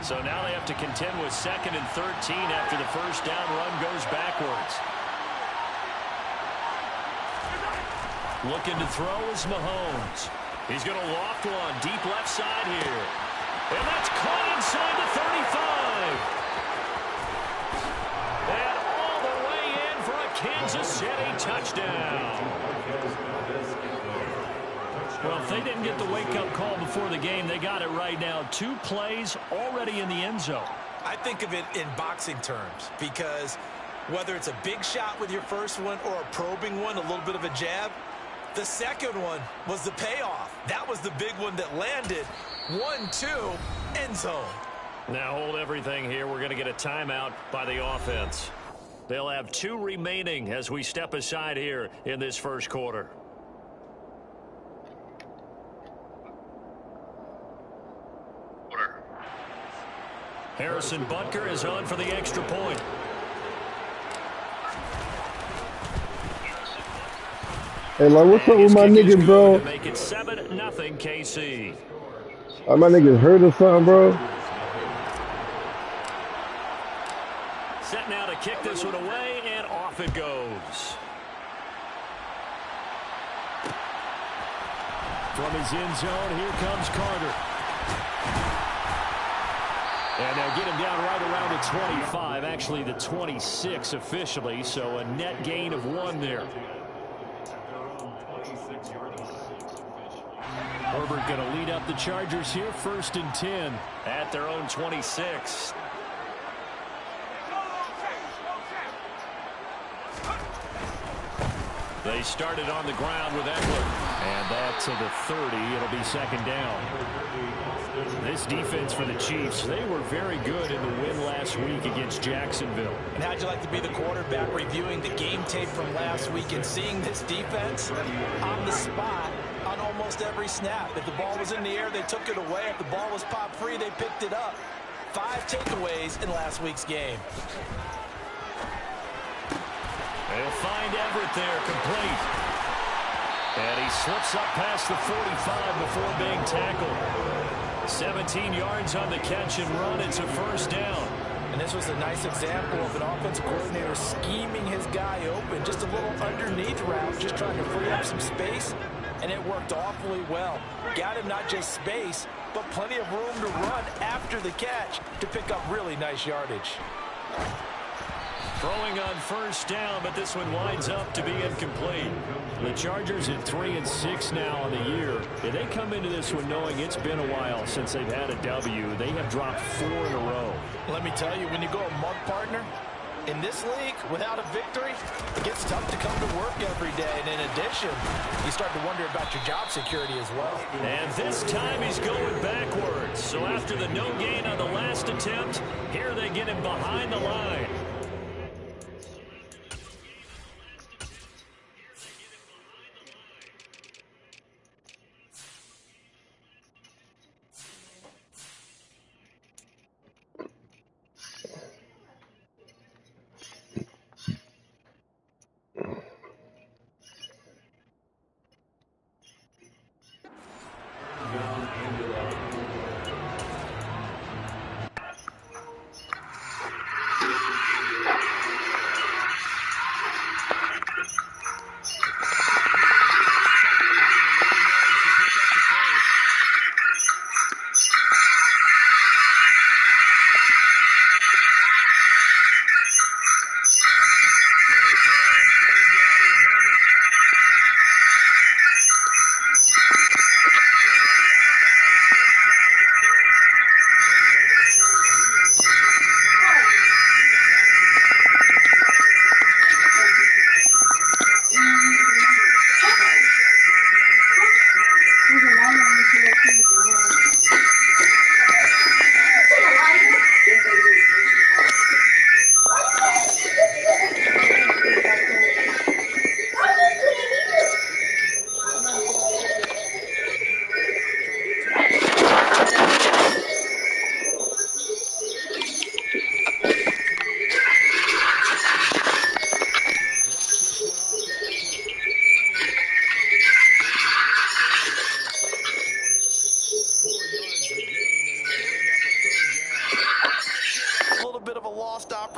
So now they have to contend with 2nd and 13 after the first down run goes backwards. Looking to throw is Mahomes. He's going to loft one deep left side here. And that's caught inside the 35. And all the way in for a Kansas City touchdown. Well, if they didn't get the wake-up call before the game, they got it right now. 2 plays already in the end zone. I think of it in boxing terms because whether it's a big shot with your first one or a probing one, a little bit of a jab, the second one was the payoff. That was the big one that landed. 1-2, end zone. Now hold everything here. We're going to get a timeout by the offense. They'll have 2 remaining as we step aside here in this first quarter. Harrison Butker is on for the extra point. Hey, like, what's up with my niggas, bro? Make it 7-0 KC. Are my niggas hurt or something, bro? Set now to kick this one away, and off it goes. From his end zone, here comes Carter. And they'll get him down right around the 25, actually the 26 officially, so a net gain of 1 there. Herbert going to lead up the Chargers here, 1st and 10 at their own 26. They started on the ground with Eckler, and that to the 30. It'll be 2nd down. This defense for the Chiefs, they were very good in the win last week against Jacksonville. And how'd you like to be the quarterback reviewing the game tape from last week and seeing this defense on the spot on almost every snap? If the ball was in the air, they took it away. If the ball was popped free, they picked it up. 5 takeaways in last week's game. They'll find Everett there, complete. And he slips up past the 45 before being tackled. 17 yards on the catch and run. It's a 1st down. And this was a nice example of an offensive coordinator scheming his guy open. Just a little underneath route, just trying to free up some space. And it worked awfully well. Got him not just space, but plenty of room to run after the catch to pick up really nice yardage. Throwing on 1st down, but this one winds up to be incomplete. The Chargers at 3-6 now on the year. And they come into this one knowing it's been a while since they've had a W. They have dropped 4 in a row. Let me tell you, when you go a mug partner, in this league, without a victory, it gets tough to come to work every day. And in addition, you start to wonder about your job security as well. And this time he's going backwards. So after the no gain on the last attempt, here they get him behind the line.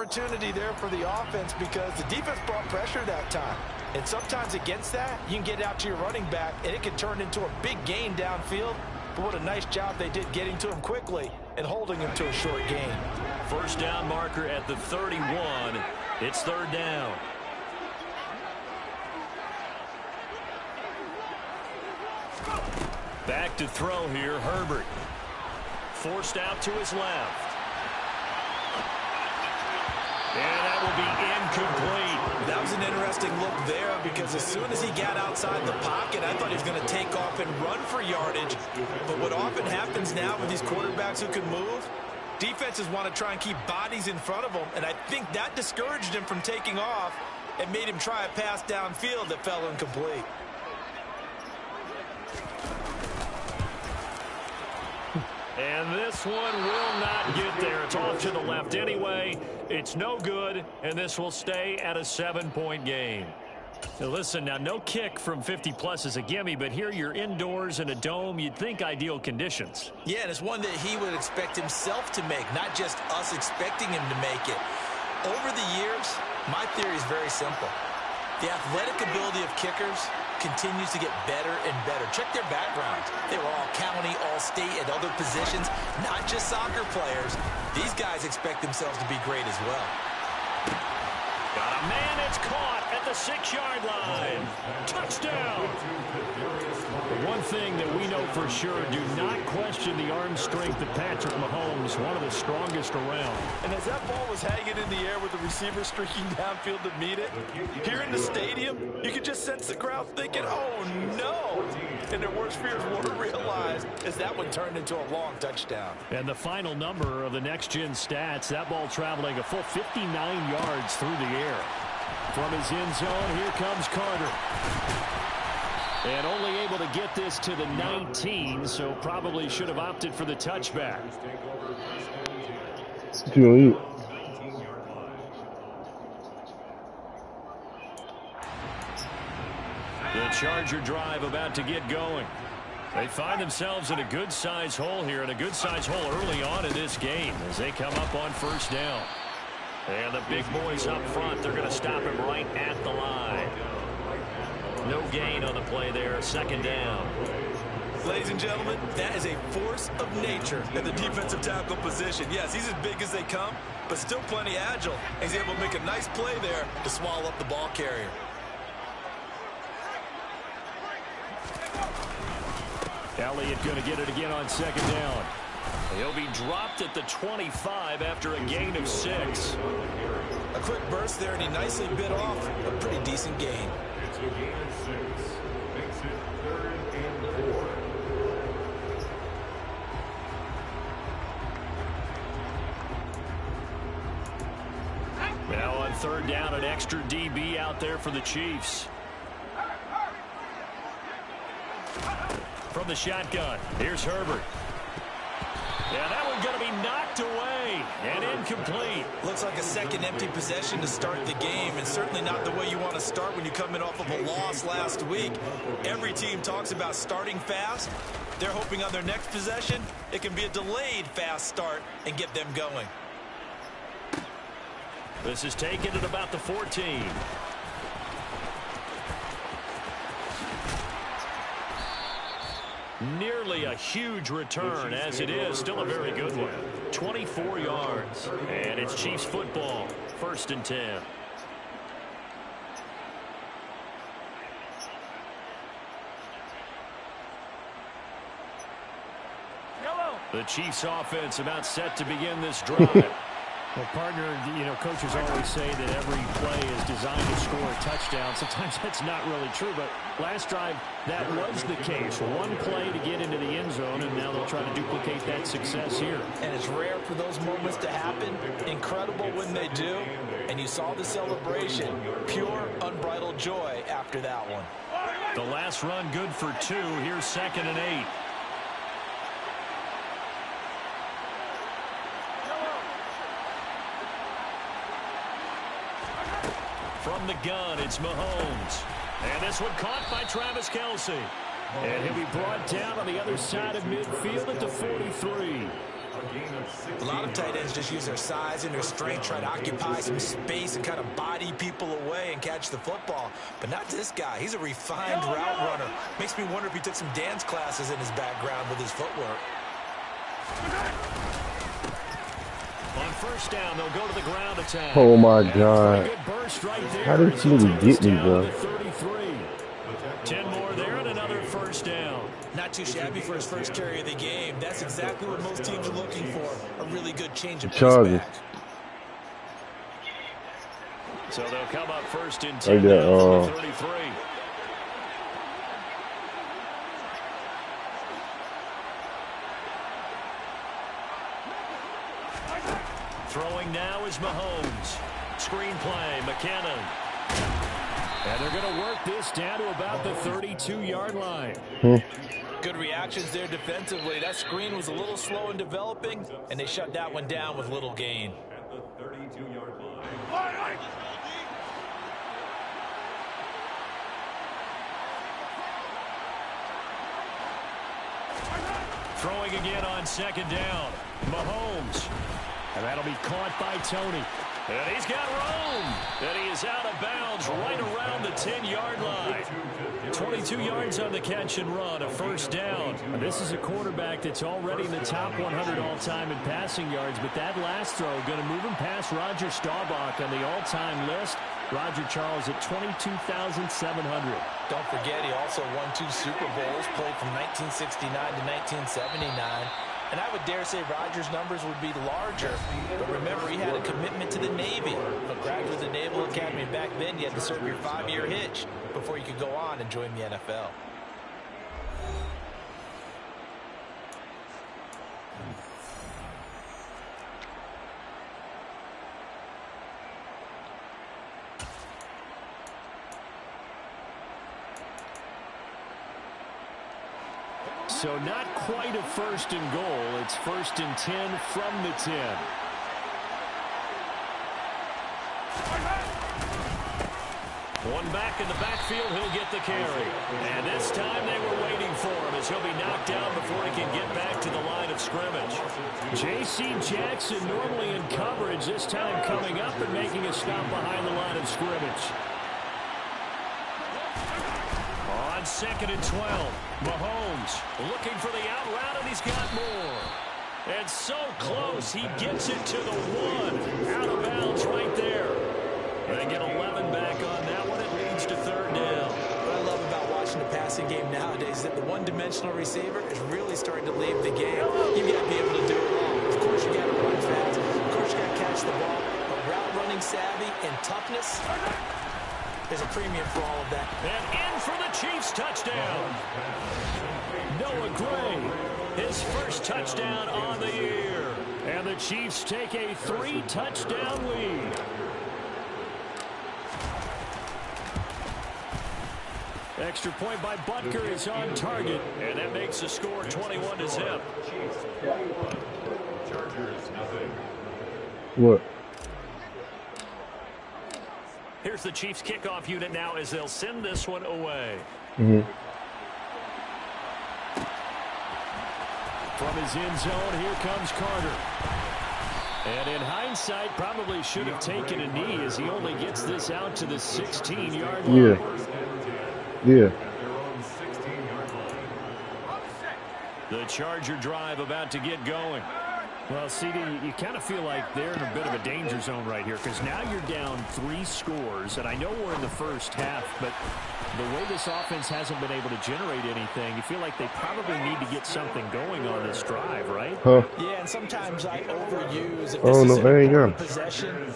opportunity there for the offense because the defense brought pressure that time. And sometimes against that, you can get out to your running back, and it can turn into a big gain downfield. But what a nice job they did getting to him quickly and holding him to a short gain. First down marker at the 31. It's third down. Back to throw here, Herbert. Forced out to his left. And that will be incomplete. That was an interesting look there because as soon as he got outside the pocket, I thought he was going to take off and run for yardage. But what often happens now with these quarterbacks who can move, defenses want to try and keep bodies in front of them, and I think that discouraged him from taking off and made him try a pass downfield that fell incomplete. And this one will not get there. It's off to the left anyway. It's no good, and this will stay at a 7-point game. Now listen, now no kick from 50-plus is a gimme, but here you're indoors in a dome. You'd think ideal conditions. Yeah, and it's one that he would expect himself to make, not just us expecting him to make it. Over the years, my theory is very simple. The athletic ability of kickers continues to get better and better. Check their backgrounds. They were all county, all state, and other positions, not just soccer players. These guys expect themselves to be great as well. Got a man that's caught at the 6-yard line. Touchdown. One thing that we know for sure, do not question the arm strength of Patrick Mahomes, one of the strongest around. And as that ball was hanging in the air with the receiver streaking downfield to meet it, here in the stadium, you could just sense the crowd thinking, oh no! And their worst fears were realized as that one turned into a long touchdown. And the final number of the next-gen stats, that ball traveling a full 59 yards through the air. From his end zone, here comes Carter. And only able to get this to the 19, so probably should have opted for the touchback. What you gonna eat? The Charger drive about to get going. They find themselves in a good-sized hole here, and a good-sized hole early on in this game as they come up on first down. And the big boys up front, they're going to stop him right at the line. No gain on the play there, second down. Ladies and gentlemen, that is a force of nature at the defensive tackle position. Yes, he's as big as they come, but still plenty agile. He's able to make a nice play there to swallow up the ball carrier. Elliott going to get it again on second down. He'll be dropped at the 25 after a gain of 6. A quick burst there, and he nicely bit off a pretty decent gain. It's a gain of 6. Makes it 3rd and 4. Now on third down, an extra DB out there for the Chiefs. From the shotgun, here's Herbert. Yeah, that one's going to be knocked away and incomplete. Looks like a second empty possession to start the game, and certainly not the way you want to start when you come in off of a loss last week. Every team talks about starting fast. They're hoping on their next possession, it can be a delayed fast start and get them going. This is taken at about the 14. Nearly a huge return, as it is still a very good one. 24 yards, and it's Chiefs football, 1st and 10. The Chiefs offense about set to begin this drive. Well, partner, you know, coaches always say that every play is designed to score a touchdown. Sometimes that's not really true, but last drive, that was the case. One play to get into the end zone, and now they'll try to duplicate that success here. And it's rare for those moments to happen. Incredible when they do. And you saw the celebration. Pure, unbridled joy after that one. The last run good for 2. Here's 2nd and 8. From the gun, it's Mahomes. And this one caught by Travis Kelce. And he'll be brought down on the other side of midfield at the 43. A lot of tight ends just use their size and their strength, try to occupy some space and kind of body people away and catch the football. But not this guy. He's a refined route runner. Makes me wonder if he took some dance classes in his background with his footwork. On first down, they'll go to the ground attack. Oh my God. Right, how did he get me, bro? 10 more there and another first down. Not too shabby for his first carry of the game. That's exactly what most teams are looking for. A really good change of pace back. So they'll come up first in 10 now from the 33. Throwing now is Mahomes. Screen play, McKinnon. And they're going to work this down to about the 32-yard line. Good reactions there defensively. That screen was a little slow in developing, and they shut that one down with little gain. At the 32-yard line. Throwing again on second down. Mahomes. And that'll be caught by Tony. And he's got room. And he is out of bounds right around the 10-yard line. 22 yards on the catch and run, a first down. And this is a quarterback that's already in the top 100 all-time in passing yards, but that last throw going to move him past Roger Staubach on the all-time list. Roger Charles at 22,700. Don't forget, he also won 2 Super Bowls, played from 1969 to 1979. And I would dare say Rodgers' numbers would be larger. But remember, he had a commitment to the Navy. A graduate of the Naval Academy. Back then, you had to serve your 5-year hitch before you could go on and join the NFL. So not quite a first and goal. It's first and 10 from the 10. One back in the backfield, he'll get the carry. And this time they were waiting for him as he'll be knocked down before he can get back to the line of scrimmage. J.C. Jackson normally in coverage, this time coming up and making a stop behind the line of scrimmage. On second and 12, Mahomes looking for the out route, and he's got more. And so close, he gets it to the 1. Out of bounds right there. They get 11 back on that one. It leads to third down. What I love about watching the passing game nowadays is that the one-dimensional receiver is really starting to leave the game. You've got to be able to do it all. Of course, you got to run fast. Of course, you got to catch the ball. But route running savvy and toughness, there's a premium for all of that. And in for the Chiefs touchdown. Noah Gray, his first touchdown on the year. And the Chiefs take a 3-touchdown lead. Extra point by Butker is on target. And that makes the score 21-0. Chargers, nothing. What? Here's the Chiefs kickoff unit now as they'll send this one away. From his end zone, here comes Carter. And in hindsight, probably should have taken a knee as he only gets this out to the 16-yard line. Yeah. The Charger drive about to get going. Well, CD, you kind of feel like they're in a bit of a danger zone right here because now you're down 3 scores, and I know we're in the first half, but the way this offense hasn't been able to generate anything, you feel like they probably need to get something going on this drive, right? Yeah, and sometimes I overuse if this is a possession.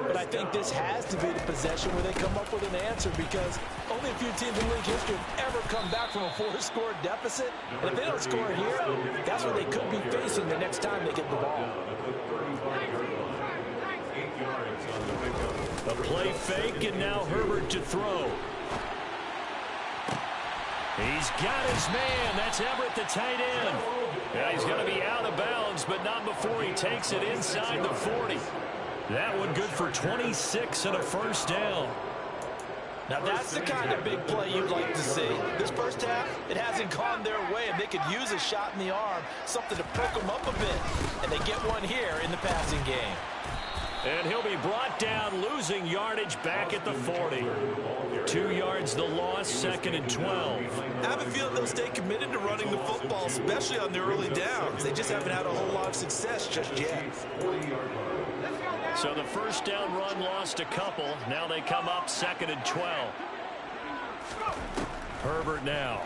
But I think this has to be the possession where they come up with an answer because only a few teams in league history have ever come back from a 4-score deficit. And if they don't score here, that's what they could be facing the next time they get the ball. A play fake, and now Herbert to throw. He's got his man. That's Everett, the tight end. Yeah, he's going to be out of bounds, but not before he takes it inside the 40. That one good for 26 and a first down. Now that's the kind of big play you'd like to see. This first first half, it hasn't gone their way, and they could use a shot in the arm, something to perk them up a bit. And they get one here in the passing game. And he'll be brought down, losing yardage back at the 40. 2 yards the loss, 2nd and 12. I have a feeling they'll stay committed to running the football, especially on the early downs. They just haven't had a whole lot of success just yet. So the first down run lost a couple. Now they come up 2nd and 12. Herbert now.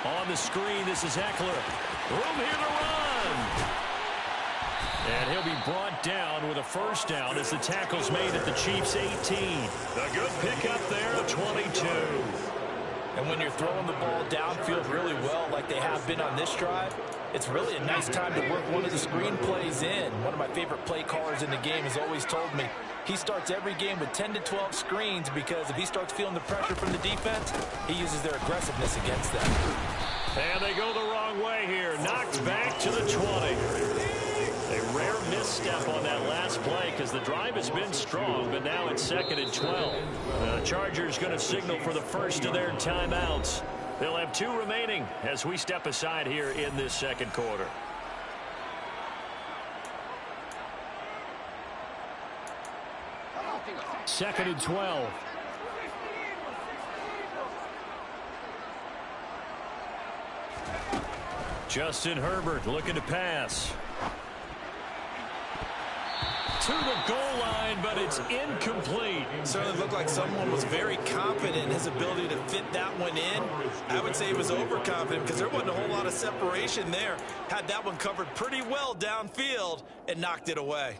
On the screen, this is Eckler. Room here to run. And he'll be brought down with a first down as the tackle's made at the Chiefs' 18. A good pickup there, 22. And when you're throwing the ball downfield really well like they have been on this drive, it's really a nice time to work one of the screen plays in. One of my favorite play callers in the game has always told me he starts every game with 10 to 12 screens because if he starts feeling the pressure from the defense, he uses their aggressiveness against them. And they go the wrong way here. Knocked back to the 20. A rare misstep on that last play because the drive has been strong, but now it's 2nd and 12. The Chargers going to signal for the first of their timeouts. They'll have 2 remaining as we step aside here in this second quarter. Second and 12. Justin Herbert looking to pass. To the goal line, but it's incomplete. Certainly looked like someone was very confident in his ability to fit that one in. I would say he was overconfident because there wasn't a whole lot of separation there. Had that one covered pretty well downfield and knocked it away.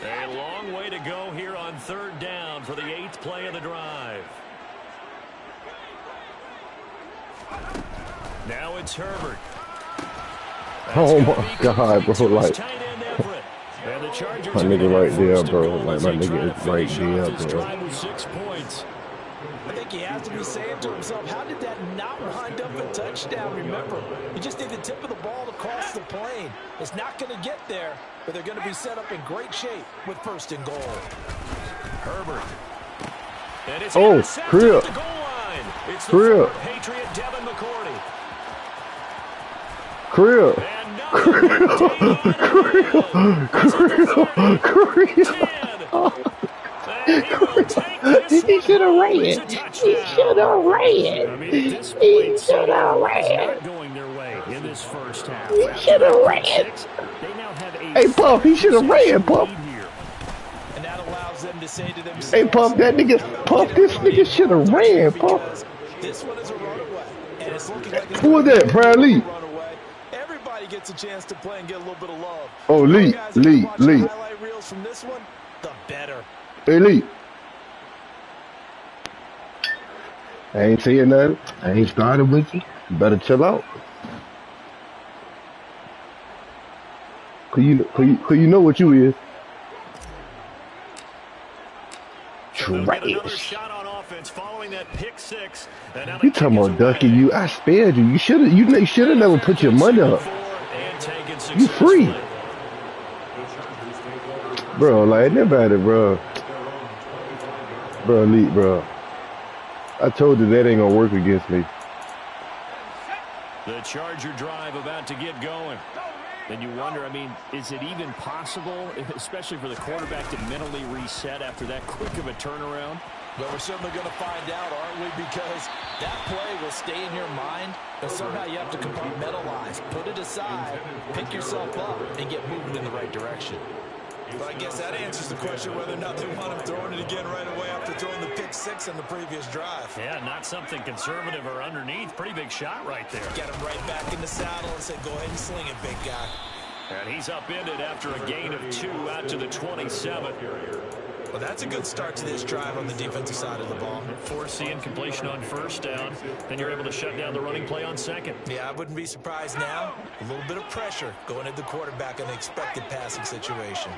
A long way to go here on 3rd down for the 8th play of the drive. Now it's Herbert. Oh my God, bro! Like, my nigga right there, bro. Like, my nigga is right there, bro. 6 points. I think he has to be saying to himself, how did that not wind up a touchdown? Remember, you just need the tip of the ball to cross the plane. It's not going to get there, but they're going to be set up in great shape with 1st and goal. Herbert. And it's Crip. the goal line. It's the Crip. Patriot Devin McCourty. Crip. He should have ran. He should have ran. He should have ran. Going their way in this first half. He should have ran. Hey, Puff, he should have ran, Puff. And that allows them to say to themselves, hey, Puff, this nigga should have ran, Puff. This one is a runaway. And it's looking like it's Who was that, Brad Lee? Everybody gets a chance to play and get a little bit of love. Oh, Lee. Highlight reels from this one, the better. Hey, Lee. I ain't saying nothing. I ain't started with you. You better chill out. Cause you know what you is. Trash. You talking about ducking you? I spared you. You should have never put your money up. You free, bro. Like nobody, bro. Bro, elite, bro. I told you that ain't gonna work against me. The Charger drive about to get going. And you wonder, I mean, is it even possible, especially for the quarterback, to mentally reset after that quick of a turnaround? Well, we're certainly going to find out, aren't we? Because that play will stay in your mind, but somehow you have to compartmentalize, put it aside, pick yourself up, and get moving in the right direction. But I guess that answers the question whether or not they want him throwing it again right away after throwing the pick 6 in the previous drive. Yeah, not something conservative or underneath. Pretty big shot right there. Get him right back in the saddle and say, go ahead and sling it, big guy. And he's upended after a gain of 2 out to the 27. Well, that's a good start to this drive on the defensive side of the ball. Force the incompletion on 1st down. Then you're able to shut down the running play on 2nd. Yeah, I wouldn't be surprised now. A little bit of pressure going at the quarterback in the expected passing situation.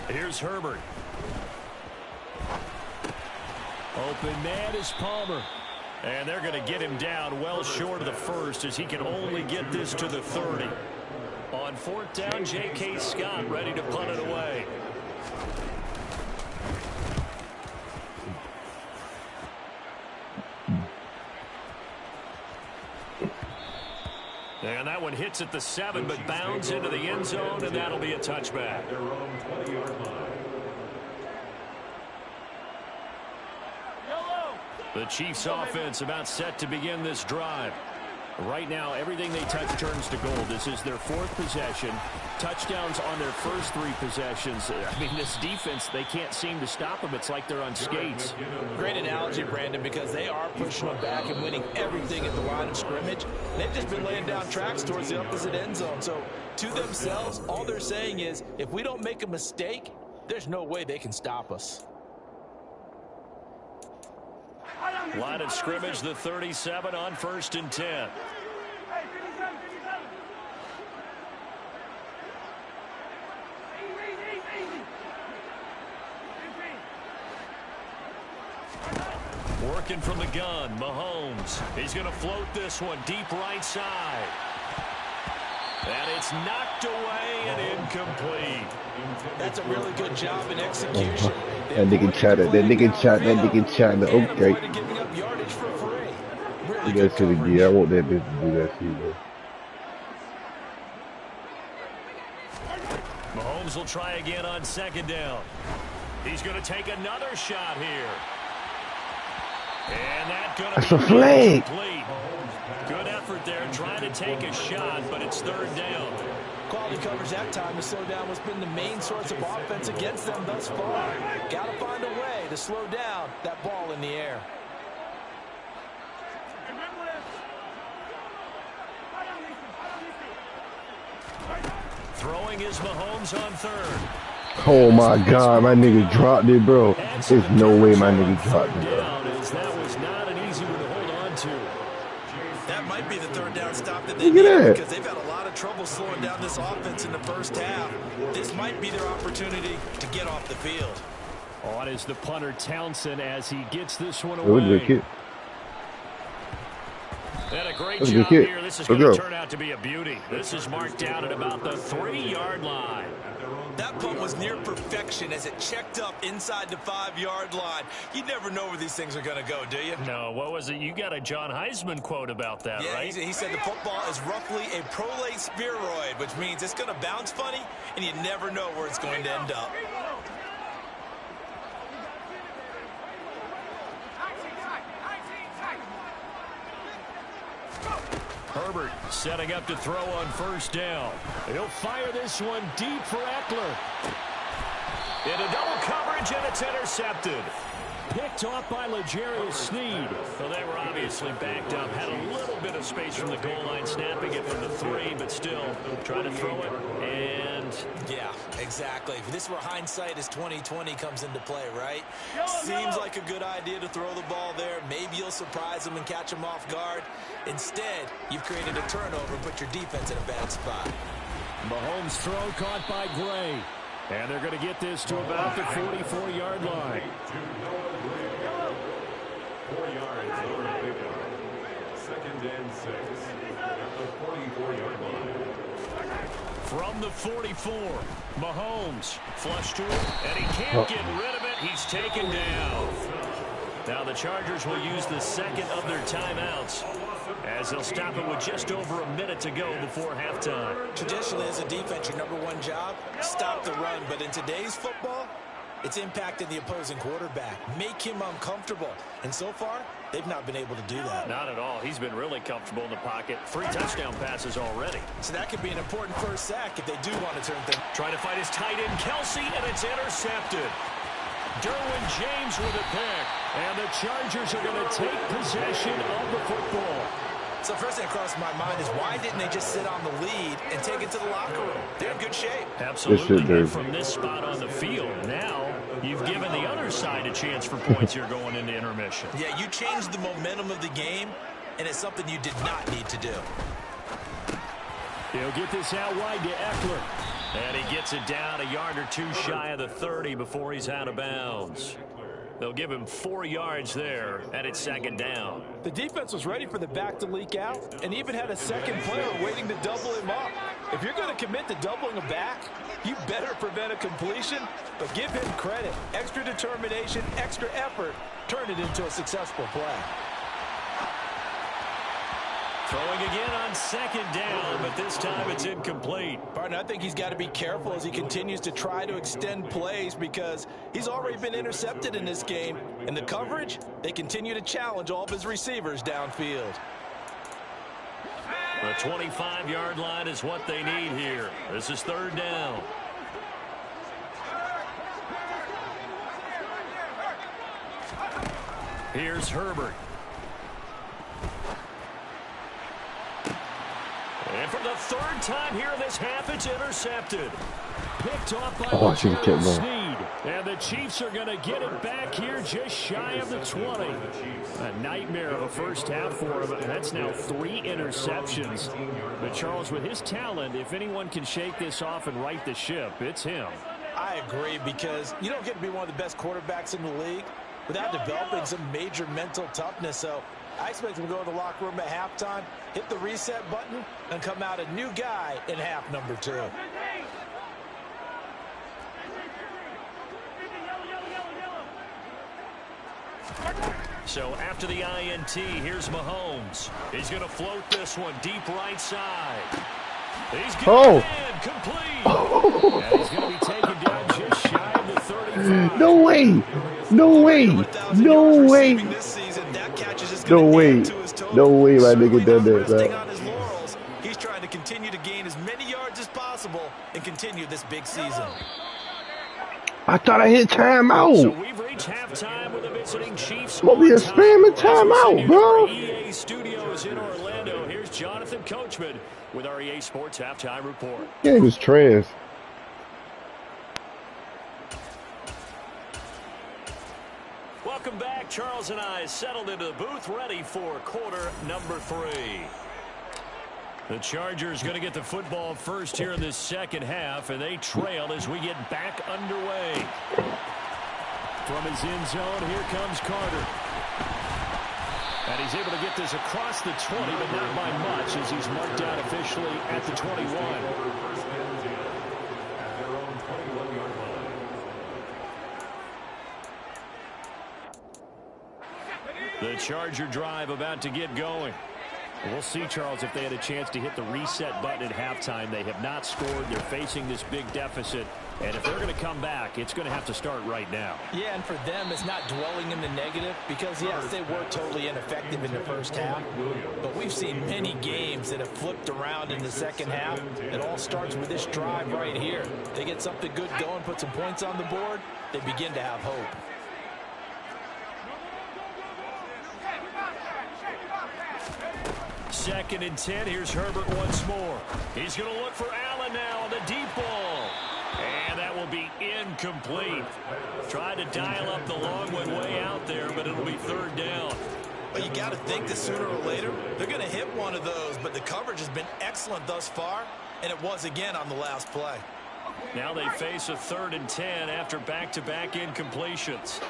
Here's Herbert. Open man is Palmer. And they're going to get him down well short of the first as he can only get this to the 30. On 4th down, J.K. Scott ready to punt it away. And that one hits at the 7, but bounds into the end zone, and that'll be a touchback. The Chiefs offense about set to begin this drive. Right now, everything they touch turns to gold. This is their 4th possession. Touchdowns on their first 3 possessions. I mean, this defense, they can't seem to stop them. It's like they're on skates. Great analogy, Brandon, because they are pushing them back and winning everything at the line of scrimmage. They've just been laying down tracks towards the opposite end zone. So, to themselves, all they're saying is, if we don't make a mistake, there's no way they can stop us. Line of scrimmage, the 37 on 1st and 10. Working from the gun, Mahomes. He's going to float this one deep right side. And it's knocked away and incomplete. That's a really good job in execution. That nigga shot it. That nigga shot. That nigga shot. Okay. Do that shit again. I want that bitch to do that shit, bro. Mahomes will try again on 2nd down. He's going to take another shot here. And that's a flag. Good effort there trying to take a shot, but it's 3rd down. Quality coverage that time to slow down what's been the main source of offense against them thus far. Got to find a way to slow down that ball in the air. Throwing is Mahomes on 3rd. Oh my God, my nigga dropped it, bro. There's no way my nigga dropped it, bro. That was not an easy one to hold on to. That might be the 3rd down stop that they need because they've had a lot of trouble slowing down this offense in the first half. This might be their opportunity to get off the field. On is the punter Townsend as he gets this one away. And a great job here. This is going to turn out to be a beauty. This is marked down at about the 3-yard line. That punt was near perfection as it checked up inside the 5-yard line. You never know where these things are going to go, do you? No, what was it? You got a John Heisman quote about that, right? He said the football is roughly a prolate spheroid, which means it's going to bounce funny, and you never know where it's going to end up. Herbert setting up to throw on 1st down. He'll fire this one deep for Eckler. Into double coverage, and it's intercepted. Picked off by L'Jarius Sneed. Well, they were obviously backed up. Had a little bit of space from the goal line, snapping it from the 3, but still trying to throw it. And yeah, exactly. This is where hindsight is 20/20 comes into play, right? Seems like a good idea to throw the ball there. Maybe you'll surprise them and catch them off guard. Instead, you've created a turnover and put your defense in a bad spot. Mahomes' throw caught by Gray. And they're going to get this to about the 44-yard line. 4 yards over the pickup. 2nd and 6 at the 44-yard line. From the 44, Mahomes flush to him, and he can't get rid of it. He's taken down. Now the Chargers will use the 2nd of their timeouts as they'll stop it with just over a minute to go before halftime. Traditionally, as a defense, your #1 job, stop the run. But in today's football, it's impacting the opposing quarterback. Make him uncomfortable. And so far, they've not been able to do that. Not at all. He's been really comfortable in the pocket. 3 touchdown passes already. So that could be an important first sack if they do want to turn things. Trying to fight his tight end, Kelsey, and it's intercepted. Derwin James with a pick. And the Chargers are going to take possession of the football. So first thing that crossed my mind is why didn't they just sit on the lead and take it to the locker room? They're in good shape. Absolutely. From this spot on the field, now you've given the other side a chance for points here going into intermission. Yeah, you changed the momentum of the game, and it's something you did not need to do. He'll get this out wide to Eckler. And he gets it down a yard or 2 shy of the 30 before he's out of bounds. They'll give him 4 yards there, and it's 2nd down. The defense was ready for the back to leak out and even had a second player waiting to double him up. If you're going to commit to doubling a back, you better prevent a completion, but give him credit. Extra determination, extra effort, turn it into a successful play. Throwing again on 2nd down, but this time it's incomplete. Partner, I think he's got to be careful as he continues to try to extend plays because he's already been intercepted in this game. And the coverage, they continue to challenge all of his receivers downfield. The 25-yard line is what they need here. This is 3rd down. Here's Herbert. And for the 3rd time here this half, it's intercepted. Picked off by Snead. And the Chiefs are going to get it back here just shy of the 20. A nightmare of a first half for him. And that's now 3 interceptions. But Charles, with his talent, if anyone can shake this off and right the ship, it's him. I agree, because you don't get to be one of the best quarterbacks in the league without developing some major mental toughness. So I expect him to go to the locker room at halftime, hit the reset button, and come out a new guy in half number 2. So after the INT, here's Mahomes. He's going to float this one deep right side. He's going to complete. And he's going to be taken down just shy of the 35. No way. No way. No way. No way. No way my nigga done that, man. He's trying to continue to gain as many yards as possible and continue this big season. I thought I hit timeout. So we've reached halftime with the visiting Chiefs. What be a spamming timeout, bro? EA Studios in Orlando. Here's Jonathan Coachman with our EA Sports halftime report. Game is trans. Welcome back. Charles and I settled into the booth, ready for quarter number 3. The Chargers going to get the football first here in this second half, and they trail as we get back underway. From his end zone, here comes Carter. And he's able to get this across the 20, but not by much, as he's marked out officially at the 21. The Charger drive about to get going. We'll see, Charles, if they had a chance to hit the reset button at halftime. They have not scored. They're facing this big deficit. And if they're going to come back, it's going to have to start right now. Yeah, and for them, it's not dwelling in the negative because, yes, they were totally ineffective in the first half. But we've seen many games that have flipped around in the second half. It all starts with this drive right here. They get something good going, put some points on the board, they begin to have hope. Second and 10. Here's Herbert once more. He's going to look for Allen now on the deep ball. And that will be incomplete. Tried to dial up the long one way out there, but it'll be 3rd down. But you got to think that sooner or later, they're going to hit one of those. But the coverage has been excellent thus far, and it was again on the last play. Now they face a 3rd and 10 after back-to-back incompletions.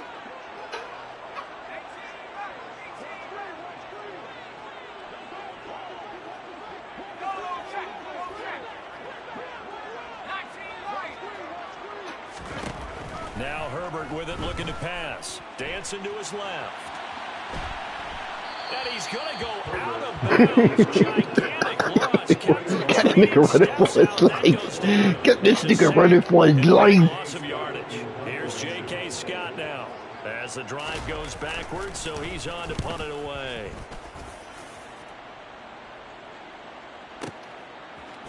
Now Herbert with it, looking to pass. Dancing to his left. And he's going to go out of bounds. Gigantic loss. Got the nigga running for his life. Get this nigga running for his life. Loss of yardage. Here's J.K. Scott now as the drive goes backwards, so he's on to punt it away.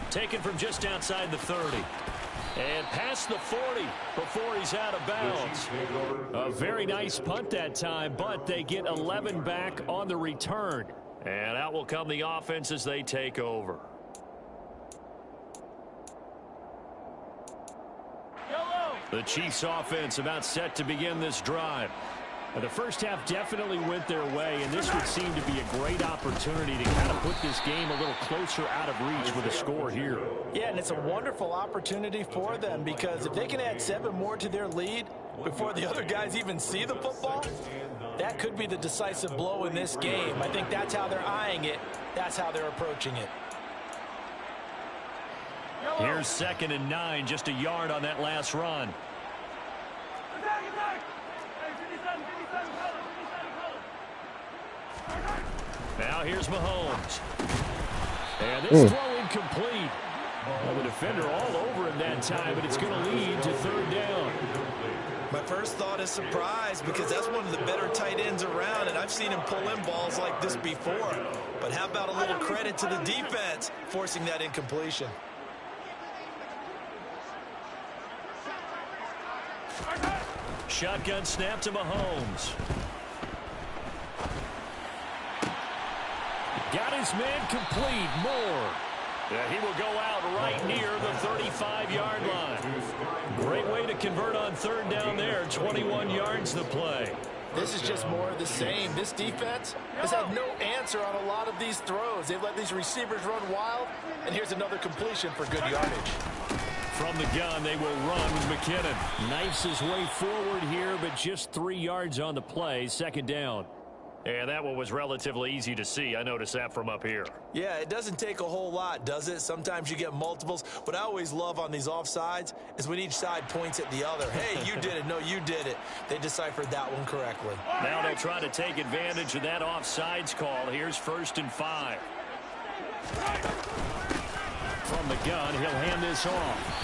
Taken from just outside the 30. And past the 40 before he's out of bounds. A very nice punt that time, but they get 11 back on the return. And out will come the offense as they take over. The Chiefs offense about set to begin this drive. The first half definitely went their way, and this would seem to be a great opportunity to kind of put this game a little closer out of reach with a score here. Yeah, and it's a wonderful opportunity for them because if they can add 7 more to their lead, before the other guys even see the football? That could be the decisive blow in this game. I think that's how they're eyeing it. That's how they're approaching it. Here's 2nd and 9, just a yard on that last run. Now here's Mahomes. And this throw incomplete. Well, the defender all over him that time, but it's going to lead to 3rd down. My first thought is surprise, because that's one of the better tight ends around, and I've seen him pull in balls like this before. But how about a little credit to the defense forcing that incompletion? Shotgun snap to Mahomes. Got his man complete. Moore. Yeah, he will go out right near the 35-yard line. Great way to convert on 3rd down there. 21 yards to play. This is just more of the same. This defense has had no answer on a lot of these throws. They've let these receivers run wild, and here's another completion for good yardage. From the gun, they will run with McKinnon. Knifes his way forward here, but just 3 yards on the play. 2nd down. Yeah, that one was relatively easy to see. I noticed that from up here. Yeah, it doesn't take a whole lot, does it? Sometimes you get multiples. What I always love on these offsides is when each side points at the other. Hey, you did it. No, you did it. They deciphered that one correctly. Now they'll try to take advantage of that offsides call. Here's 1st and 5. From the gun, he'll hand this off.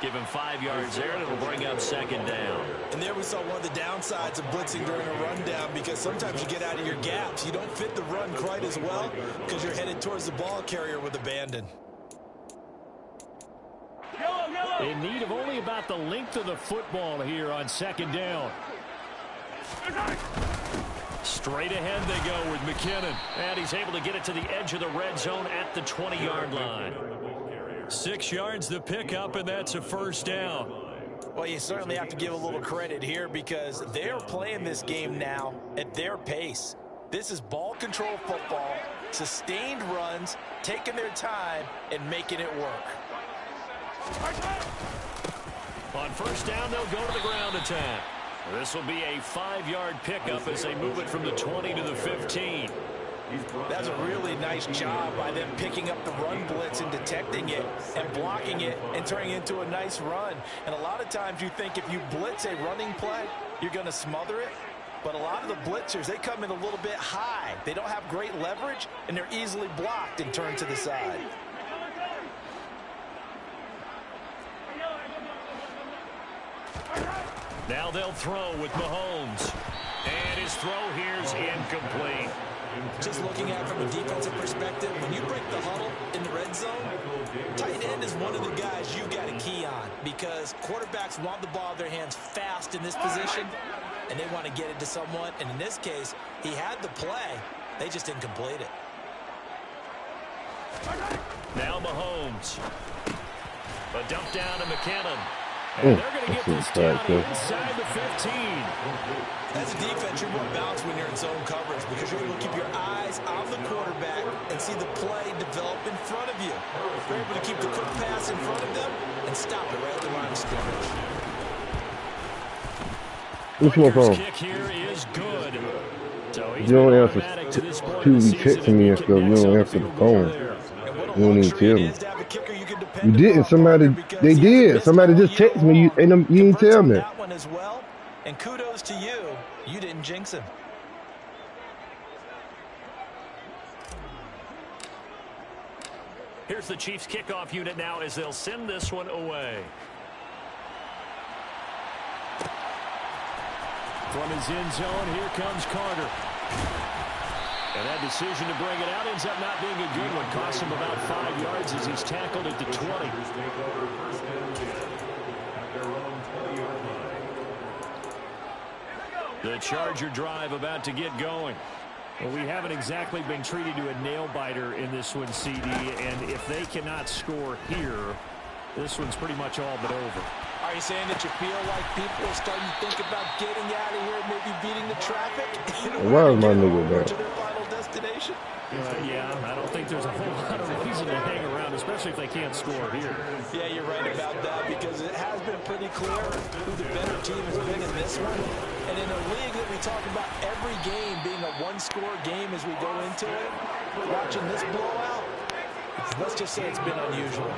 Give him 5 yards there, and it'll bring up 2nd down. And there we saw one of the downsides of blitzing during a rundown, because sometimes you get out of your gaps. You don't fit the run quite as well because you're headed towards the ball carrier with abandon. In need of only about the length of the football here on 2nd down. Straight ahead they go with McKinnon. And he's able to get it to the edge of the red zone at the 20-yard line. 6 yards to pick up, and that's a 1st down. Well, you certainly have to give a little credit here, because they're playing this game now at their pace. This is ball control football, sustained runs, taking their time, and making it work. On 1st down, they'll go to the ground attack. This will be a 5-yard pickup as they move it from the 20 to the 15. That's a really nice job by them picking up the run blitz and detecting it and blocking it and turning it into a nice run. And a lot of times you think if you blitz a running play, you're going to smother it. But a lot of the blitzers, they come in a little bit high. They don't have great leverage, and they're easily blocked and turned to the side. Now they'll throw with Mahomes. And his throw here's incomplete. Just looking at it from a defensive perspective, when you break the huddle in the red zone, tight end is one of the guys you've got a key on, because quarterbacks want the ball in their hands fast in this position, and they want to get it to someone. And in this case, he had the play. They just didn't complete it. Now Mahomes. A dump down to McKinnon. And they're going to get this down inside the 15. As a defense, you're more balanced when you're in zone coverage, because you're able to keep your eyes on the quarterback and see the play develop in front of you. You're able to keep the quick pass in front of them and stop it right at the line of scrimmage. Rutgers' kick here is good. So he's You don't been answer automatic to this point to of the be season. texting me and If stuff. he You kicks don't it, answer the he'll go phone. there. You don't even tell me. You didn't. Somebody, Because they did. Somebody just texted me. You didn't tell me. That one as well. And kudos to you. You didn't jinx him. Here's the Chiefs kickoff unit now as they'll send this one away. From his end zone, here comes Carter. And that decision to bring it out ends up not being a good one. Costs him about 5 yards as he's tackled at the 20. The Charger drive about to get going. Well, we haven't exactly been treated to a nail-biter in this one, CD, and if they cannot score here, this one's pretty much all but over. Are you saying that you feel like people are starting to think about getting out of here and maybe beating the traffic? Why is my nigga back? To their final destination? Yeah, I don't think there's a whole lot of reason to hang around especially if they can't score here. Yeah, you're right about that, because it has been pretty clear who the better team has been in this one. And in a league that we talk about every game being a one-score game as we go into it, watching this blowout, let's just say it's been unusual.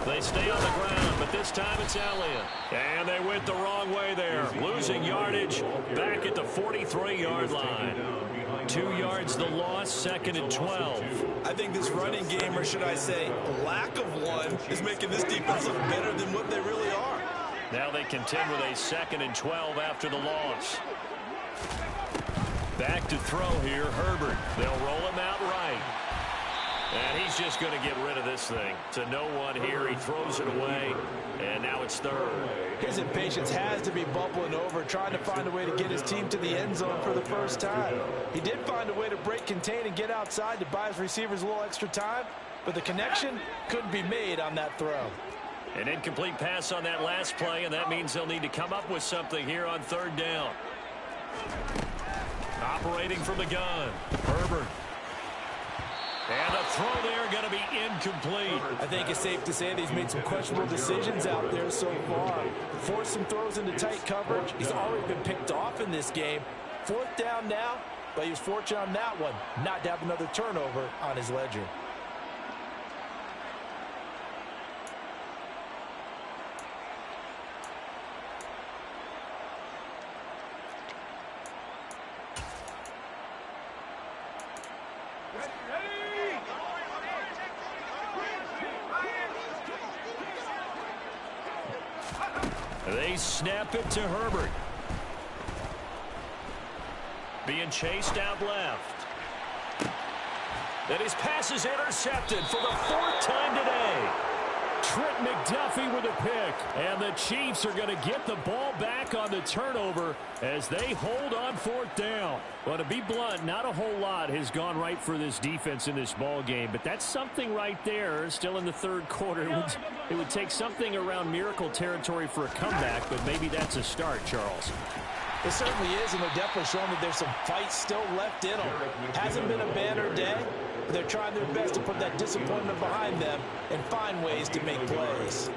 They stay on the ground, but this time it's Elliott. And they went the wrong way there, losing yardage back at the 43-yard line. 2 yards the loss, 2nd and 12. I think this running game, or should I say lack of one, is making this defense look better than what they really are. Now they contend with a 2nd and 12 after the loss. Back to throw here, Herbert. They'll roll him out right. And he's just going to get rid of this thing. To no one here, he throws it away, and now it's 3rd. His impatience has to be bubbling over, trying to find a way to get his team to the end zone for the first time. He did find a way to break contain and get outside to buy his receivers a little extra time, but the connection couldn't be made on that throw. An incomplete pass on that last play, and that means they'll need to come up with something here on 3rd down. Operating from the gun, Herbert. And the throw there going to be incomplete. I think it's safe to say that he's made some questionable decisions out there so far. Forced some throws into tight coverage. He's already been picked off in this game. 4th down now, but he was fortunate on that one not to have another turnover on his ledger. They snap it to Herbert. Being chased out left. And his pass is intercepted for the 4th time today. Trent McDuffie with a pick. And the Chiefs are going to get the ball back on the turnover as they hold on 4th down. Well, to be blunt, not a whole lot has gone right for this defense in this ball game, but that's something right there. Still in the 3rd quarter. It would take something around miracle territory for a comeback, but maybe that's a start, Charles. It certainly is, and they're definitely showing that there's some fight still left in them. Hasn't been a banner day, but they're trying their best to put that disappointment behind them and find ways to make plays.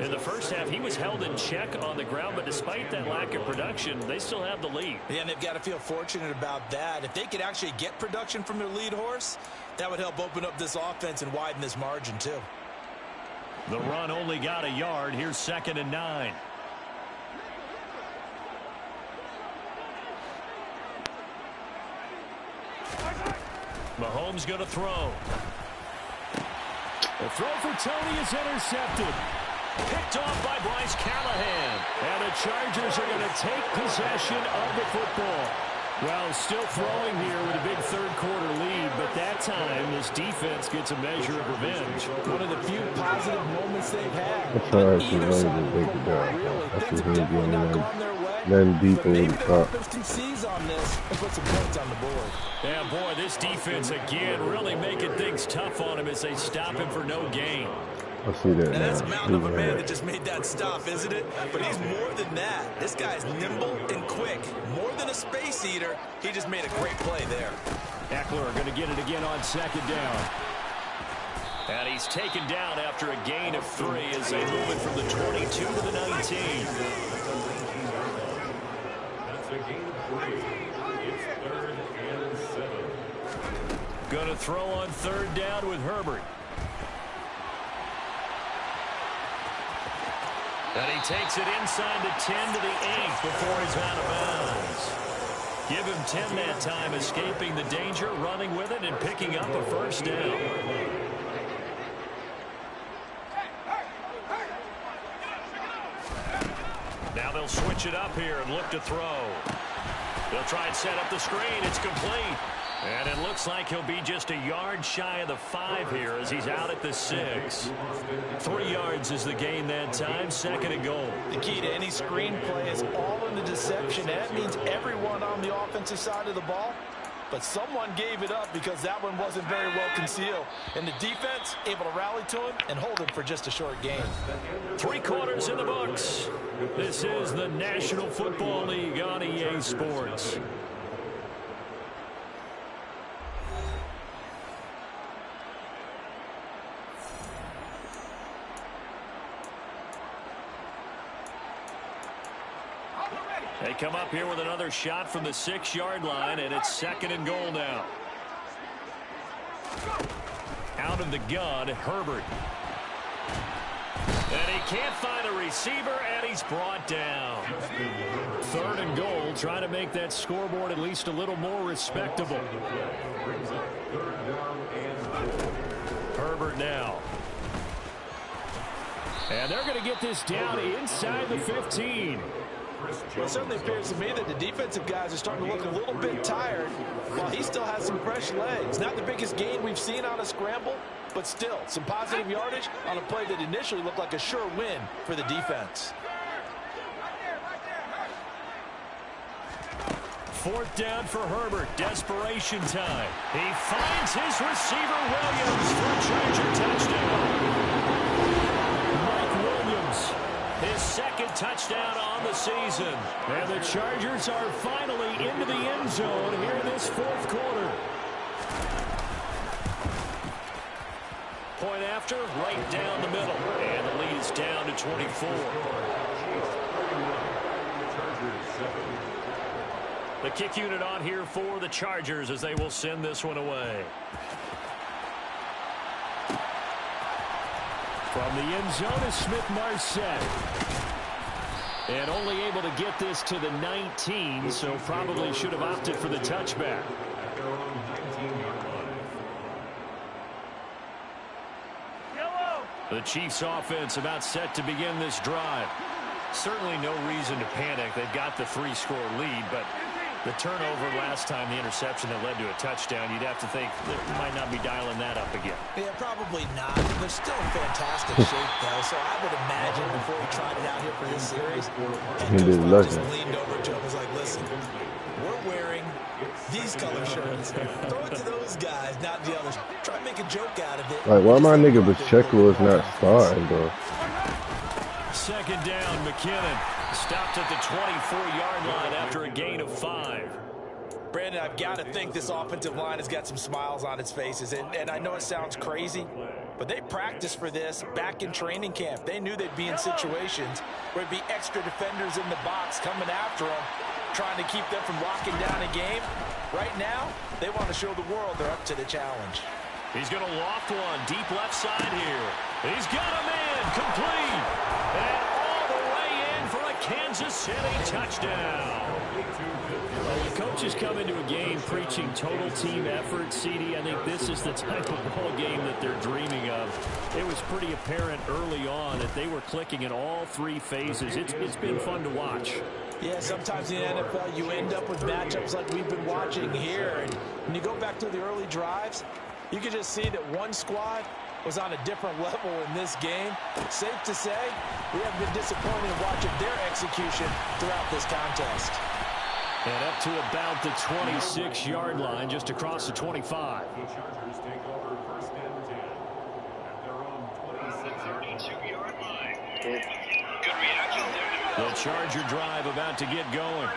In the first half, he was held in check on the ground, but despite that lack of production, they still have the lead. Yeah, and they've got to feel fortunate about that. If they could actually get production from their lead horse, that would help open up this offense and widen this margin too. The run only got a yard. Here's 2nd and 9. Mahomes going to throw. The throw for Tony is intercepted. Picked off by Bryce Callahan. And the Chargers are going to take possession of the football. Well, still throwing here with a big 3rd quarter lead, but that time this defense gets a measure of revenge. One of the few positive moments they've had. That's hard to make it down. Really, That's things what have he'll definitely be not on gone their way. Nothing deep But over maybe the the top. offense can seize on this and put some points on the board. Yeah, boy, this defense again really making things tough on him as they stop him for no gain. I see that And that's a now. mountain of a man that just made that stop, isn't it? But he's more than that. This guy's nimble and quick. More than a space eater, he just made a great play there. Eckler going to get it again on 2nd down. And he's taken down after a gain of 3 as they move it from the 22 to the 19. That's a gain of 3. It's 3rd and 7. Going to throw on 3rd down with Herbert. And he takes it inside the 10 to the 8 before he's out of bounds. Give him 10 that time, escaping the danger, running with it, and picking up a 1st down. Now they'll switch it up here and look to throw. They'll try and set up the screen. It's complete. And it looks like he'll be just a yard shy of the 5 here as he's out at the 6. 3 yards is the gain that time, 2nd and goal. The key to any screen play is all in the deception. That means everyone on the offensive side of the ball. But someone gave it up because that one wasn't very well concealed. And the defense able to rally to him and hold him for just a short gain. 3 quarters in the books. This is the National Football League on EA Sports. They come up here with another shot from the 6-yard line, and it's 2nd and goal now. Out of the gun, Herbert. And he can't find a receiver, and he's brought down. 3rd and goal, trying to make that scoreboard at least a little more respectable. Herbert now. And they're going to get this down inside the 15. Well, it certainly appears to me that the defensive guys are starting to look a little bit tired while he still has some fresh legs. Not the biggest gain we've seen on a scramble, but still some positive yardage on a play that initially looked like a sure win for the defense. 4th down for Herbert. Desperation time. He finds his receiver, Williams, for a Charger touchdown. His 2nd touchdown on the season. And the Chargers are finally into the end zone here in this 4th quarter. Point after, right down the middle. And the lead is down to 24. The kick unit on here for the Chargers as they will send this one away. From the end zone is Smith-Marset. And only able to get this to the 19, so probably should have opted for the touchback. The Chiefs offense about set to begin this drive. Certainly no reason to panic. They've got the 3-score lead, but the turnover last time, the interception that led to a touchdown, you'd have to think they might not be dialing that up again. Yeah, probably not. They're still in fantastic shape, though, so I would imagine before he tried it out here for this series, and just leaned over to him and was like, listen, we're wearing these color shirts. Throw it to those guys, not the others. Try to make a joke out of it. Like, why my nigga Pacheco is not starting, bro? 2nd down, McKinnon. Stopped at the 24-yard line after a gain of 5. Brandon, I've got to think this offensive line has got some smiles on its faces. And I know it sounds crazy, but they practiced for this back in training camp. They knew they'd be in situations where it'd be extra defenders in the box coming after them, trying to keep them from locking down a game. Right now, they want to show the world they're up to the challenge. He's going to loft one deep left side here. He's got a man complete. And all the way in for a Kansas City touchdown. Well, the coaches come into a game preaching total team effort. CD, I think this is the type of ball game that they're dreaming of. It was pretty apparent early on that they were clicking in all 3 phases. It's been fun to watch. Yeah, sometimes in the NFL you end up with matchups like we've been watching here. And when you go back to the early drives, you can just see that one squad was on a different level in this game. Safe to say, we haven't been disappointed in watching their execution throughout this contest. And up to about the 26-yard line, just across the 25. The Chargers take over 1st and 10 at their own 26-yard line. Good reaction there. The Charger drive about to get going.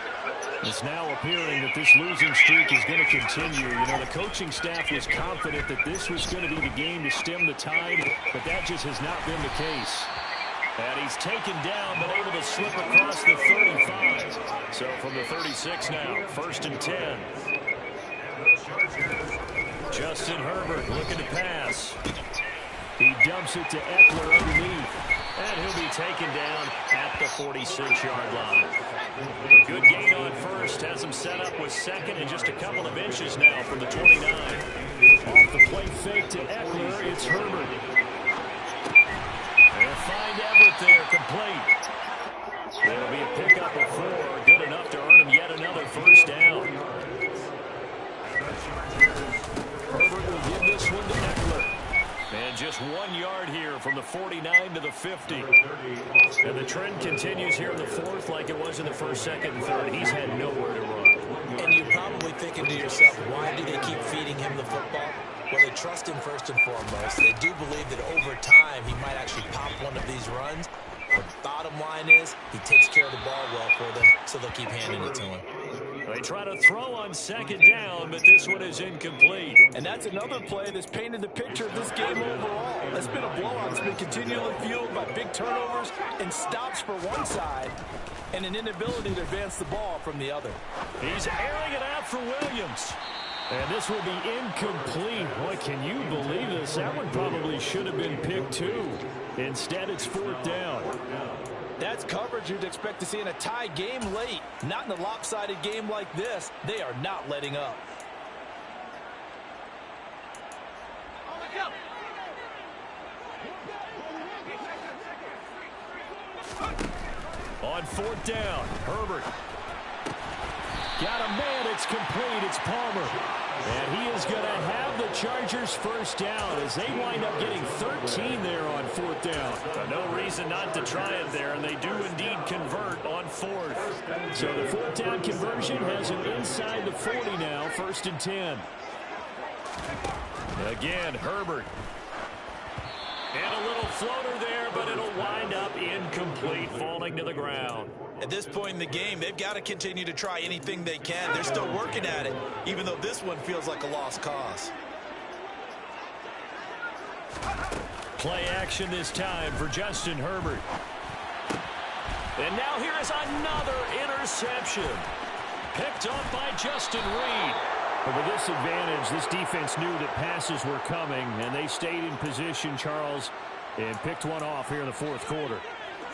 It's now appearing that this losing streak is going to continue. You know, the coaching staff was confident that this was going to be the game to stem the tide, but that just has not been the case. And he's taken down, but able to slip across the 35. So from the 36 now, 1st and 10. Justin Herbert looking to pass. He dumps it to Eckler underneath. And he'll be taken down at the 46-yard line. A good gain on 1st, has him set up with 2nd and just a couple of inches now from the 29. Off the play fake to Eckler, it's Herbert. They'll find Everett there, complete. It'll be a pickup of 4, good enough to earn him yet another 1st down. Herbert will give this one to Eckler. And just 1 yard here from the 49 to the 50. And the trend continues here in the 4th like it was in the 1st, 2nd, and 3rd. He's had nowhere to run. And you're probably thinking to yourself, why do they keep feeding him the football? Well, they trust him first and foremost. They do believe that over time he might actually pop one of these runs. But the bottom line is he takes care of the ball well for them, so they'll keep handing it to him. They try to throw on 2nd down, but this one is incomplete. And that's another play that's painted the picture of this game overall. It's been a blowout. It's been continually fueled by big turnovers and stops for one side and an inability to advance the ball from the other. He's airing it out for Williams. And this will be incomplete. Boy, can you believe this? That one probably should have been picked too. Instead, it's 4th down. That's coverage you'd expect to see in a tie game late. Not in a lopsided game like this. They are not letting up. On 4th down, Herbert. Got a man, it's complete, it's Palmer. And he is going to have the Chargers first down as they wind up getting 13 there on 4th down. No reason not to try it there, and they do indeed convert on 4th. So the 4th down conversion has him inside the 40 now, 1st and 10. Again, Herbert. And a little floater there, but it'll wind up incomplete, falling to the ground. At this point in the game, they've got to continue to try anything they can. They're still working at it, even though this one feels like a lost cause. Play action this time for Justin Herbert. And now here is another interception. Picked off by Justin Reed. But with this advantage, this defense knew that passes were coming, and they stayed in position, Charles, and picked one off here in the 4th quarter.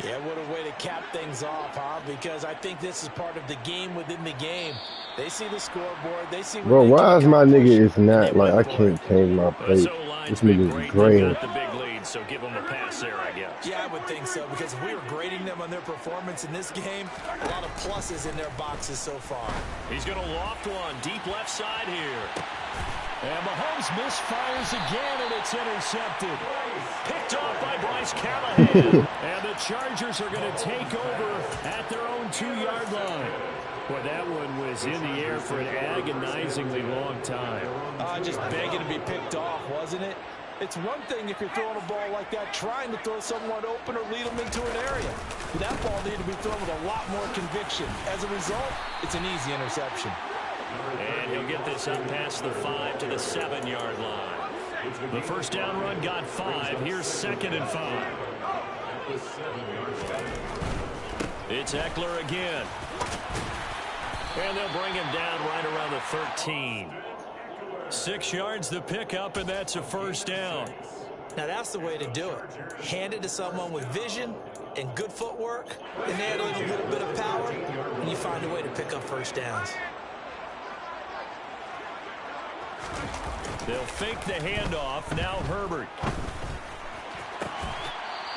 Yeah, what a way to cap things off, huh? Because I think this is part of the game within the game. They see the scoreboard. They see. Bro, why is my nigga is not like I can't change my plate? This nigga is drained. The big lead, so give them a pass there, I guess. Yeah, I would think so, because if we were grading them on their performance in this game, a lot of pluses in their boxes so far. He's going to loft one deep left side here. And Mahomes misfires again, and it's intercepted. Picked off by Bryce Callahan. And the Chargers are going to take over at their own 2-yard line. Boy, that one was in the air for an agonizingly long time. Just begging to be picked off, wasn't it? It's one thing if you're throwing a ball like that, trying to throw someone open or lead them into an area. But that ball needed to be thrown with a lot more conviction. As a result, it's an easy interception. And he'll get this up past the 5 to the 7-yard line. The first down run got 5. Here's 2nd and 5. It's Eckler again. And they'll bring him down right around the 13. 6 yards the pickup, and that's a first down. Now that's the way to do it. Hand it to someone with vision and good footwork, and add a little bit of power, and you find a way to pick up first downs. They'll fake the handoff. Now Herbert.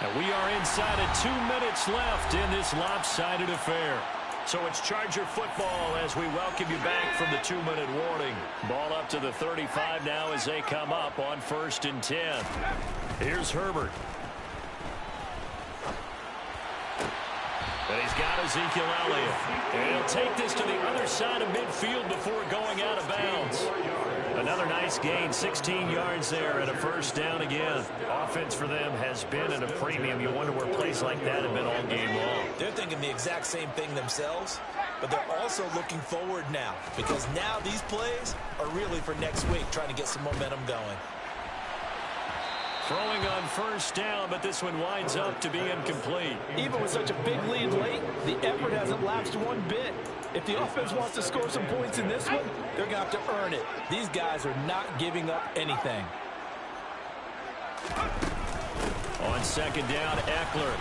And we are inside of 2 minutes left in this lopsided affair. So it's Charger football as we welcome you back from the 2-minute warning. Ball up to the 35 now as they come up on 1st and 10. Here's Herbert. And he's got Ezekiel Elliott. And he'll take this to the other side of midfield before going out of bounds. Another nice gain, 16 yards there and a first down again. Offense for them has been at a premium. You wonder where plays like that have been all game long. They're thinking the exact same thing themselves, but they're also looking forward now, because now these plays are really for next week, trying to get some momentum going. Throwing on first down, but this one winds up to be incomplete. Even with such a big lead late, the effort hasn't lapsed one bit. If the offense wants to score some points in this one, they're going to have to earn it. These guys are not giving up anything. On 2nd down, Eckler.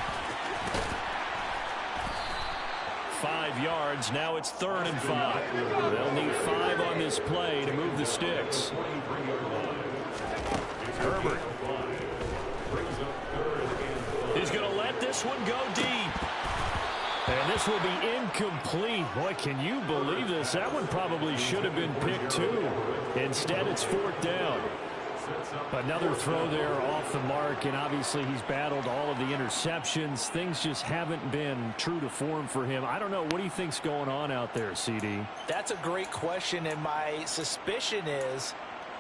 5 yards. Now it's 3rd and 5. They'll need 5 on this play to move the sticks. Herbert. He's going to let this one go deep. And this will be incomplete. Boy, can you believe this? That one probably should have been picked too. Instead, it's 4th down. Another throw there off the mark, and obviously he's battled all of the interceptions. Things just haven't been true to form for him. I don't know. What do you think's going on out there, CD? That's a great question, and my suspicion is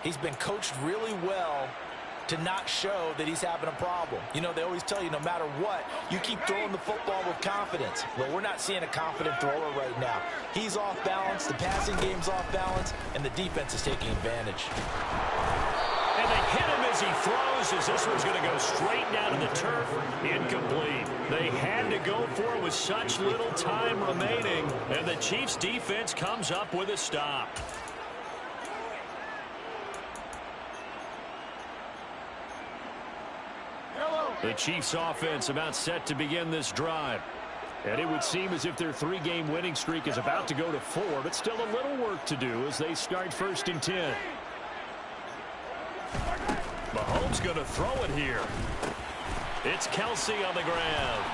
he's been coached really well to not show that he's having a problem. You know, they always tell you no matter what, you keep throwing the football with confidence. Well, we're not seeing a confident thrower right now. He's off balance, the passing game's off balance, and the defense is taking advantage. And they hit him as he throws, as this one's going to go straight down to the turf. Incomplete. They had to go for it with such little time remaining, and the Chiefs' defense comes up with a stop. The Chiefs' offense about set to begin this drive. And it would seem as if their three-game winning streak is about to go to 4, but still a little work to do as they start 1st and 10. Mahomes going to throw it here. It's Kelsey on the ground.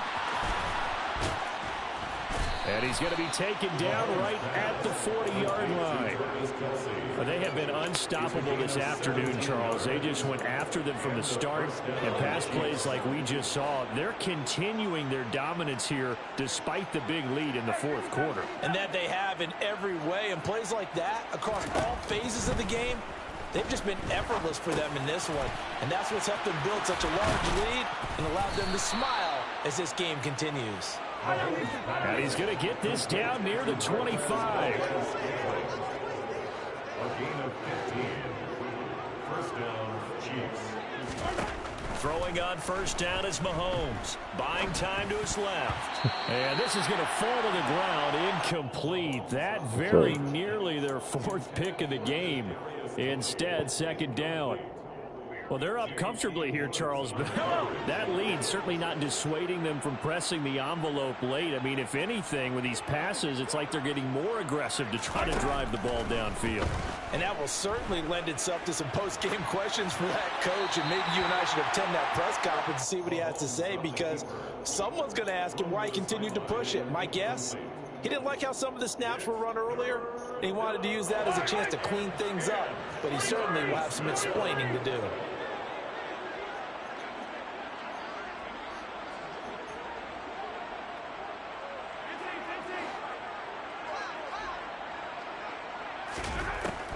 And he's going to be taken down right at the 40-yard line. They have been unstoppable this afternoon, Charles. They just went after them from the start. And pass plays like we just saw, they're continuing their dominance here despite the big lead in the 4th quarter. And that they have in every way. And plays like that across all phases of the game, they've just been effortless for them in this one. And that's what's helped them build such a large lead and allowed them to smile as this game continues. And he's going to get this down near the 25. A gain of 15. First down, Chiefs. Throwing on 1st down is Mahomes. Buying time to his left. And this is going to fall to the ground. Incomplete. That very nearly their 4th pick of the game. Instead, 2nd down. Well, they're up comfortably here, Charles, but that lead certainly not dissuading them from pressing the envelope late. I mean, if anything, with these passes, it's like they're getting more aggressive to try to drive the ball downfield. And that will certainly lend itself to some post-game questions for that coach, and maybe you and I should attend that press conference to see what he has to say, because someone's going to ask him why he continued to push it. My guess, he didn't like how some of the snaps were run earlier, and he wanted to use that as a chance to clean things up, but he certainly will have some explaining to do.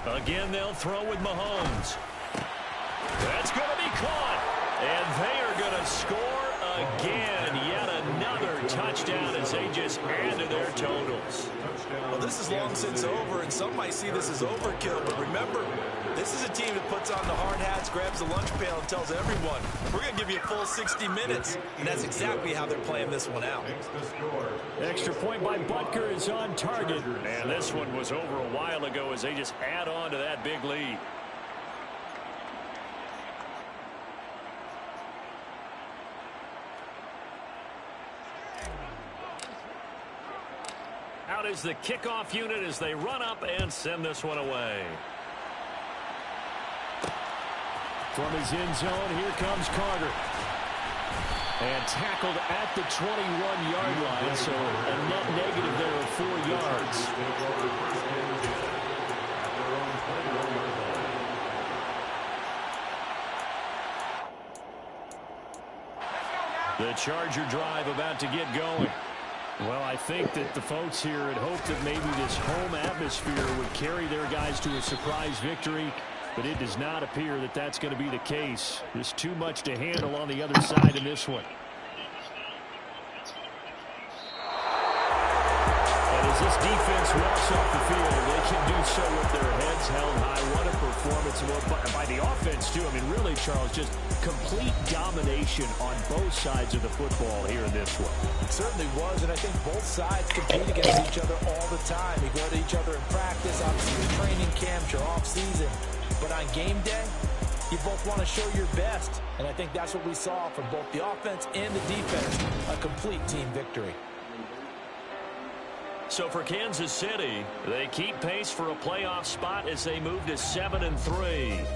Again, they'll throw with Mahomes. That's going to be caught. And they are going to score again. Yet another touchdown as they just add to their totals. Well, this is long since over, and some might see this as overkill. But remember, this is a team that puts on the hard hats, grabs the lunch pail, and tells everyone, we're going to give you a full 60 minutes. And that's exactly how they're playing this one out. Extra point by Butker is on target. And this one was over a while ago as they just add on to that big lead. Out is the kickoff unit as they run up and send this one away. From his end zone, here comes Carter. And tackled at the 21-yard line, so a net negative there of 4 yards. The Charger drive about to get going. Well, I think that the folks here had hoped that maybe this home atmosphere would carry their guys to a surprise victory, but it does not appear that that's going to be the case. There's too much to handle on the other side in this one. And as this defense walks off the field, they can do so with their heads held high. What a performance by the offense, too. I mean, really, Charles, just complete domination on both sides of the football here in this one. It certainly was, and I think both sides compete against each other all the time. They go to each other in practice, obviously the training camps, your off-season. But on game day, you both want to show your best. And I think that's what we saw from both the offense and the defense, a complete team victory. So for Kansas City, they keep pace for a playoff spot as they move to 7-3.